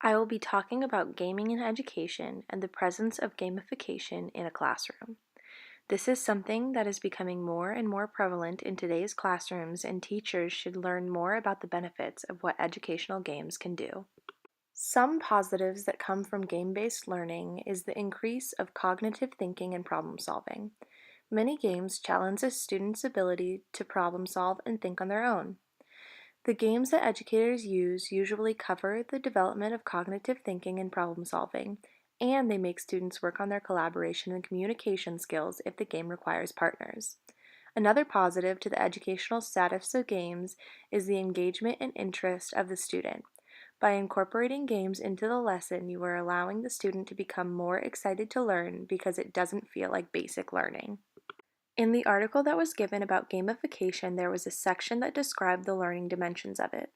I will be talking about gaming in education and the presence of gamification in a classroom. This is something that is becoming more and more prevalent in today's classrooms, and teachers should learn more about the benefits of what educational games can do. Some positives that come from game-based learning is the increase of cognitive thinking and problem solving. Many games challenge a student's ability to problem solve and think on their own. The games that educators use usually cover the development of cognitive thinking and problem solving, and they make students work on their collaboration and communication skills if the game requires partners. Another positive to the educational status of games is the engagement and interest of the student. By incorporating games into the lesson, you are allowing the student to become more excited to learn because it doesn't feel like basic learning. In the article that was given about gamification, there was a section that described the learning dimensions of it.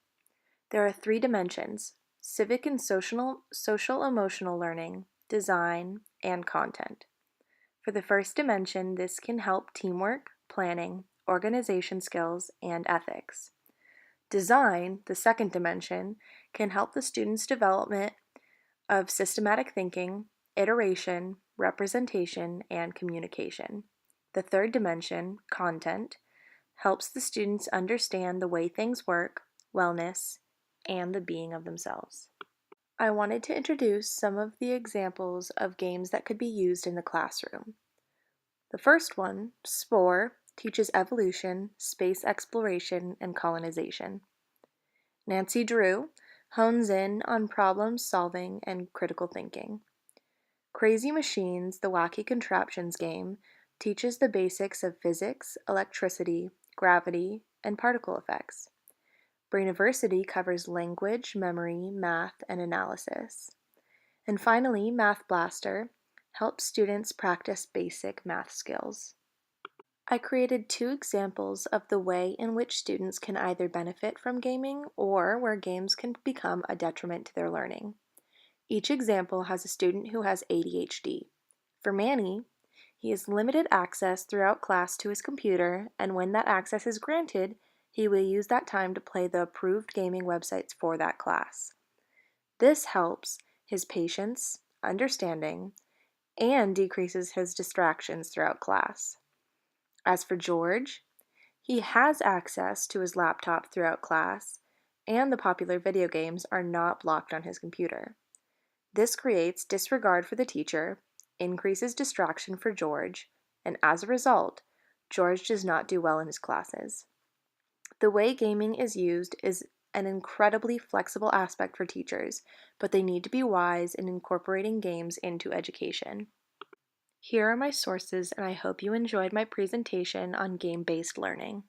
There are three dimensions: civic and social emotional learning, design, and content. For the first dimension, this can help teamwork, planning, organization skills, and ethics. Design, the second dimension, can help the student's development of systematic thinking, iteration, representation, and communication. The third dimension, content, helps the students understand the way things work, wellness, and the being of themselves. I wanted to introduce some of the examples of games that could be used in the classroom. The first one, Spore, teaches evolution, space exploration, and colonization. Nancy Drew hones in on problem solving and critical thinking. Crazy Machines, the Wacky Contraptions game, teaches the basics of physics, electricity, gravity, and particle effects. Brainiversity covers language, memory, math, and analysis. And finally, Math Blaster helps students practice basic math skills. I created two examples of the way in which students can either benefit from gaming or where games can become a detriment to their learning. Each example has a student who has ADHD. For Manny, he has limited access throughout class to his computer, and when that access is granted, he will use that time to play the approved gaming websites for that class. This helps his patience, understanding, and decreases his distractions throughout class. As for George, he has access to his laptop throughout class, and the popular video games are not blocked on his computer. This creates disregard for the teacher, increases distraction for George, and as a result, George does not do well in his classes. The way gaming is used is an incredibly flexible aspect for teachers, but they need to be wise in incorporating games into education. Here are my sources, and I hope you enjoyed my presentation on game-based learning.